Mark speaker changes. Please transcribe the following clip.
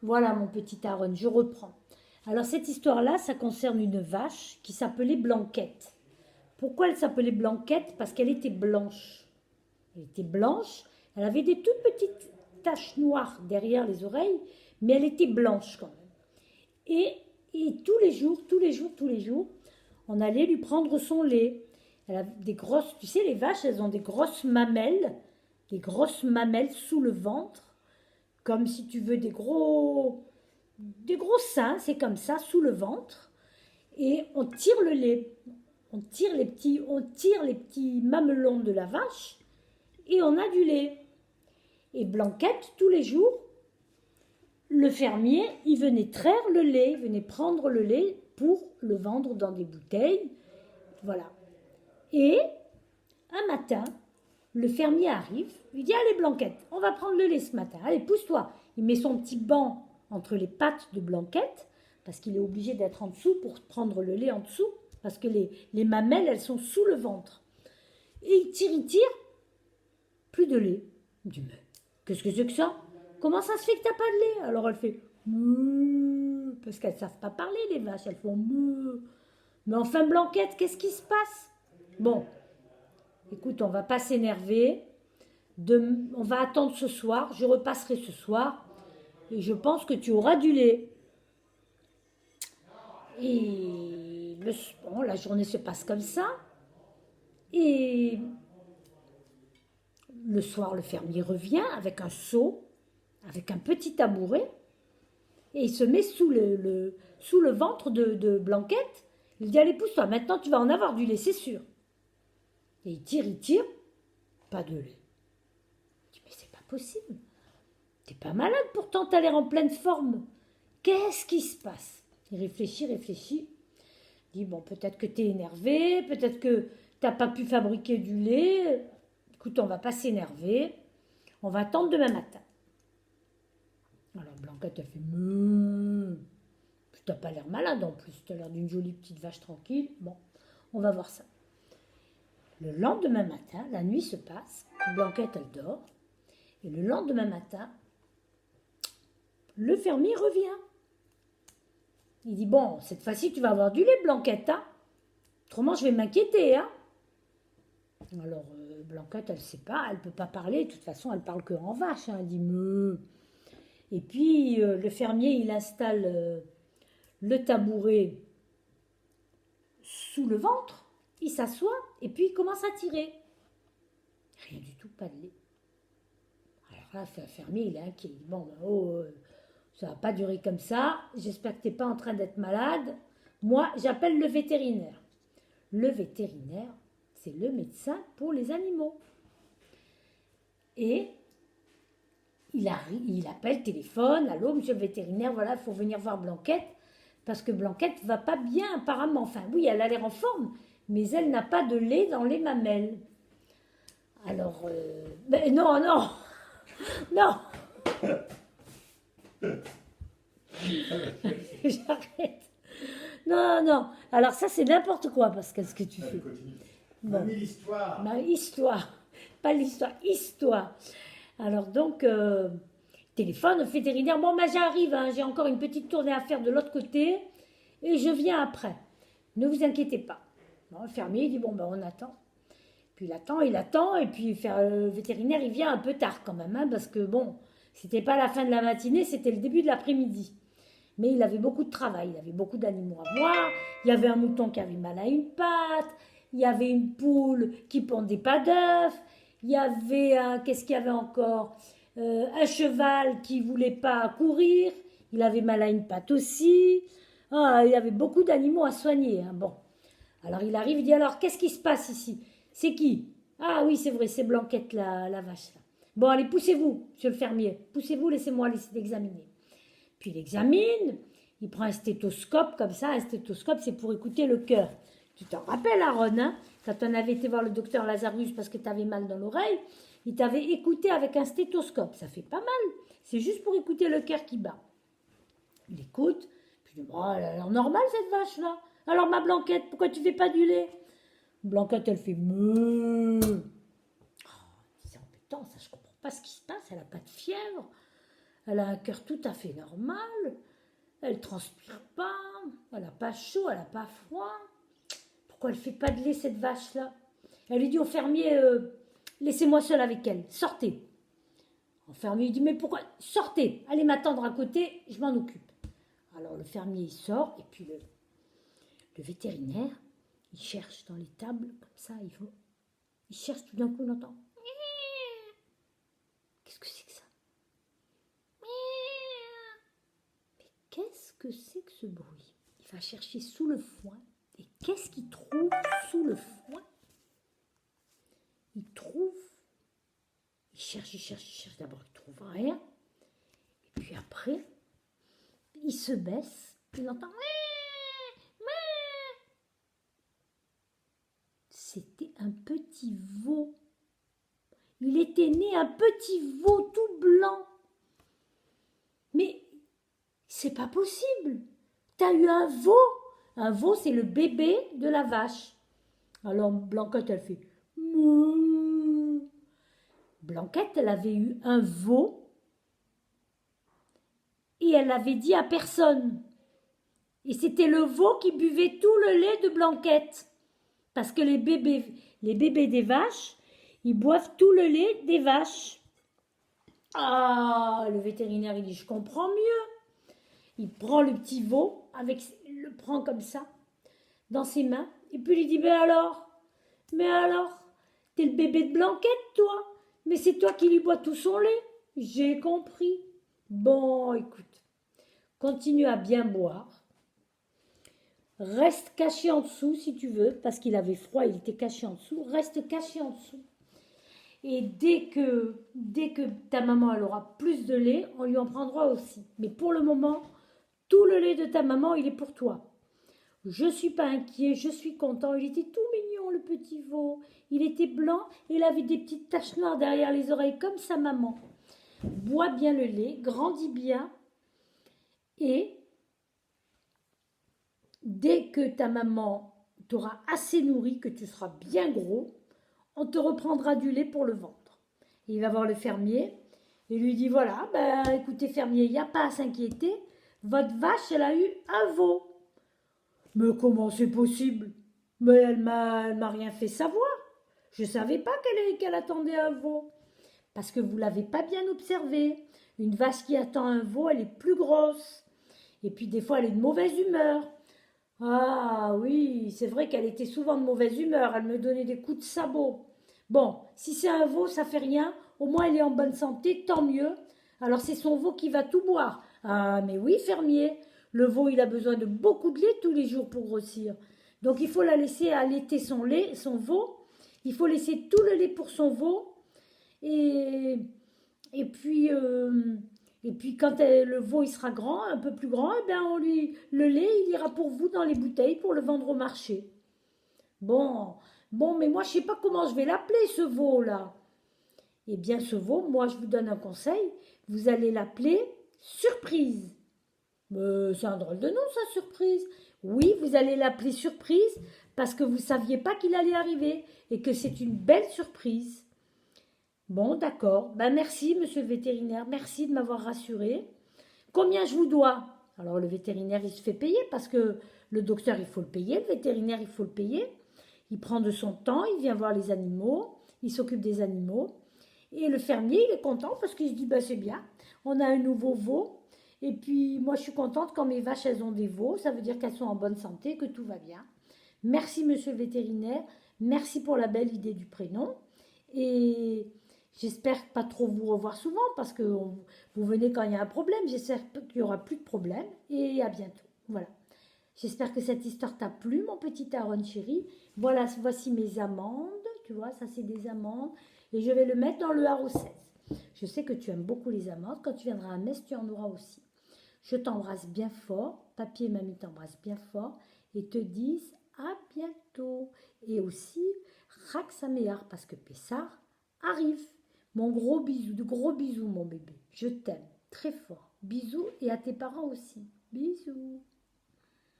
Speaker 1: Voilà mon petit Aaron, je reprends. Alors cette histoire-là, ça concerne une vache qui s'appelait Blanquette. Pourquoi elle s'appelait Blanquette? Parce qu'elle était blanche. Elle était blanche, elle avait des toutes petites taches noires derrière les oreilles, mais elle était blanche quand même. Et tous les jours, tous les jours, tous les jours, on allait lui prendre son lait. Elle a des grosses, tu sais, les vaches, elles ont des grosses mamelles sous le ventre, comme si tu veux des gros seins, c'est comme ça, sous le ventre. Et on tire le lait, on tire les petits mamelons de la vache et on a du lait. Et Blanquette, tous les jours, le fermier, il venait traire le lait, il venait prendre le lait pour le vendre dans des bouteilles. Voilà. Et un matin, le fermier arrive, lui dit: allez Blanquette, on va prendre le lait ce matin, allez pousse-toi. Il met son petit banc entre les pattes de Blanquette, parce qu'il est obligé d'être en dessous pour prendre le lait en dessous, parce que les mamelles, elles sont sous le ventre. Et il tire, plus de lait. Il dit: mais qu'est-ce que c'est que ça? Comment ça se fait que t'as pas de lait? Alors elle fait meuh, parce qu'elles ne savent pas parler les vaches, elles font meuh. Mais enfin Blanquette, qu'est-ce qui se passe? Bon, écoute, on va pas s'énerver. On va attendre ce soir, je repasserai ce soir, et je pense que tu auras du lait. Et bon, la journée se passe comme ça. Et le soir, le fermier revient avec un seau, avec un petit tabouret, et il se met sous le ventre de Blanquette. Il dit: allez, pousse-toi, maintenant tu vas en avoir du lait, c'est sûr. Et il tire, pas de lait. Il dit: mais c'est pas possible. T'es pas malade pourtant, t'as l'air en pleine forme. Qu'est-ce qui se passe? Il réfléchit. Il dit: bon, peut-être que t'es énervé, peut-être que t'as pas pu fabriquer du lait. Écoute, on va pas s'énerver. On va attendre demain matin. Alors Blanquette, elle fait meuh. Tu n'as pas l'air malade en plus, tu as l'air d'une jolie petite vache tranquille. Bon, on va voir ça. Le lendemain matin, la nuit se passe, Blanquette, elle dort. Et le lendemain matin, le fermier revient. Il dit: bon, cette fois-ci, tu vas avoir du lait, Blanquette, hein? Autrement, je vais m'inquiéter, hein? Alors, Blanquette, elle ne sait pas, elle ne peut pas parler. De toute façon, elle parle que en vache, hein. Elle dit meuh. Et puis, le fermier, il installe le tabouret sous le ventre, il s'assoit et puis il commence à tirer. Rien du tout, pas de lait. Alors là, le fermier, il est inquiet. Il dit: bon, ben, oh, ça va pas durer comme ça. J'espère que tu n'es pas en train d'être malade. Moi, j'appelle le vétérinaire. Le vétérinaire, c'est le médecin pour les animaux. Et il appelle, téléphone: allô, monsieur le vétérinaire, voilà, il faut venir voir Blanquette, parce que Blanquette va pas bien apparemment. Enfin, oui, elle a l'air en forme, mais elle n'a pas de lait dans les mamelles. Alors, ben non, non, non, j'arrête. Non, non. Alors ça, c'est n'importe quoi, parce que ce que tu fais.
Speaker 2: Bon. Mamie, l'histoire.
Speaker 1: Ma histoire, pas l'histoire, histoire. Alors donc, téléphone au vétérinaire: bon, ben j'arrive, hein, j'ai encore une petite tournée à faire de l'autre côté, et je viens après. Ne vous inquiétez pas. Bon, le fermier il dit: bon, ben on attend. Puis il attend, et puis le vétérinaire, il vient un peu tard quand même, hein, parce que bon, c'était pas la fin de la matinée, c'était le début de l'après-midi. Mais il avait beaucoup de travail, il avait beaucoup d'animaux à voir, il y avait un mouton qui avait mal à une patte, il y avait une poule qui pondait pas d'œufs, il y avait qu'est-ce qu'il y avait encore? Un cheval qui voulait pas courir, il avait mal à une patte aussi. Ah, il y avait beaucoup d'animaux à soigner, hein. Bon, alors il arrive, il dit: alors qu'est-ce qui se passe ici? C'est qui? Ah oui, c'est vrai, c'est Blanquette, la vache. Là. Bon, allez, poussez-vous, monsieur le fermier. Poussez-vous, laissez-moi l'examiner. Puis il examine, il prend un stéthoscope comme ça. Un stéthoscope, c'est pour écouter le cœur. Tu t'en rappelles, Aaron, hein, quand on avait été voir le docteur Lazarus parce que tu avais mal dans l'oreille, il t'avait écouté avec un stéthoscope. Ça fait pas mal. C'est juste pour écouter le cœur qui bat. Il écoute, puis il dit: bon, elle a l'air normale cette vache-là. Alors ma Blanquette, pourquoi tu fais pas du lait? Blanquette, elle fait meuh. Oh, c'est embêtant, ça, je comprends pas ce qui se passe, elle a pas de fièvre. Elle a un cœur tout à fait normal. Elle transpire pas. Elle n'a pas chaud, elle n'a pas froid. Pourquoi elle ne fait pas de lait, cette vache-là? Elle lui dit au fermier, laissez-moi seule avec elle, sortez. Le fermier lui dit, mais pourquoi? Sortez, allez m'attendre à côté, je m'en occupe. Alors le fermier, il sort, et puis le vétérinaire, il cherche dans les tables, comme ça, il cherche, tout d'un coup, on entend. Qu'est-ce que c'est que ça? Mais qu'est-ce que c'est que ce bruit? Il va chercher sous le foin. Et qu'est-ce qu'il trouve sous le foin? Il cherche. D'abord, il trouve rien. Et puis après, il se baisse. Il entend. C'était un petit veau. Il était né un petit veau tout blanc. Mais c'est pas possible. T'as eu un veau. Un veau, c'est le bébé de la vache. Alors Blanquette, elle fait mouh. Blanquette, elle avait eu un veau et elle l'avait dit à personne. Et c'était le veau qui buvait tout le lait de Blanquette. Parce que les bébés des vaches, ils boivent tout le lait des vaches. Ah, le vétérinaire, il dit, je comprends mieux. Il prend le petit veau, il le prend comme ça, dans ses mains, et puis il lui dit, mais alors, t'es le bébé de Blanquette, toi. Mais c'est toi qui lui bois tout son lait. J'ai compris. Bon, écoute, continue à bien boire. Reste caché en dessous si tu veux, parce qu'il avait froid, il était caché en dessous. Reste caché en dessous. Et dès que ta maman elle aura plus de lait, on lui en prendra aussi. Mais pour le moment, tout le lait de ta maman, il est pour toi. Je ne suis pas inquiet, je suis content. Il était tout mignon, le petit veau. Il était blanc et il avait des petites taches noires derrière les oreilles, comme sa maman. Bois bien le lait, grandis bien. Et dès que ta maman t'aura assez nourri, que tu seras bien gros, on te reprendra du lait pour le ventre. Et il va voir le fermier et lui dit, voilà, écoutez fermier, il n'y a pas à s'inquiéter. Votre vache, elle a eu un veau. Mais comment c'est possible? Mais elle m'a rien fait savoir. Je ne savais pas qu'elle attendait un veau. Parce que vous ne l'avez pas bien observé. Une vache qui attend un veau, elle est plus grosse. Et puis des fois, elle est de mauvaise humeur. Ah oui, c'est vrai qu'elle était souvent de mauvaise humeur. Elle me donnait des coups de sabot. Bon, si c'est un veau, ça fait rien. Au moins, elle est en bonne santé, tant mieux. Alors c'est son veau qui va tout boire. Ah, mais oui, fermier. Le veau, il a besoin de beaucoup de lait tous les jours pour grossir. Donc il faut la laisser allaiter son lait, son veau. Il faut laisser tout le lait pour son veau. Et puis quand le veau il sera grand, un peu plus grand, le lait il ira pour vous dans les bouteilles pour le vendre au marché. Bon, mais moi je sais pas comment je vais l'appeler ce veau là. Eh bien ce veau, moi je vous donne un conseil, vous allez l'appeler Surprise. C'est un drôle de nom ça, Surprise. Oui, vous allez l'appeler Surprise parce que vous ne saviez pas qu'il allait arriver et que c'est une belle surprise. Bon, d'accord. Merci, monsieur le vétérinaire. Merci de m'avoir rassuré. Combien je vous dois? Alors, le vétérinaire, il se fait payer parce que le docteur, il faut le payer. Le vétérinaire, il faut le payer. Il prend de son temps, il vient voir les animaux, il s'occupe des animaux. Et le fermier, il est content parce qu'il se dit, c'est bien, on a un nouveau veau. Et puis, moi, je suis contente quand mes vaches, elles ont des veaux. Ça veut dire qu'elles sont en bonne santé, que tout va bien. Merci, monsieur le vétérinaire. Merci pour la belle idée du prénom. Et j'espère pas trop vous revoir souvent parce que vous venez quand il y a un problème. J'espère qu'il n'y aura plus de problème. Et à bientôt. Voilà. J'espère que cette histoire t'a plu, mon petit Aaron chéri. Voilà, voici mes amandes. Tu vois, ça, c'est des amandes. Et je vais le mettre dans le haro 16. Je sais que tu aimes beaucoup les amandes. Quand tu viendras à Metz, tu en auras aussi. Je t'embrasse bien fort. Papy et mamie t'embrassent bien fort. Et te disent à bientôt. Et aussi, Rak Saméar, parce que Pessar arrive. Mon gros bisou, de gros bisous, mon bébé. Je t'aime très fort. Bisous et à tes parents aussi. Bisous.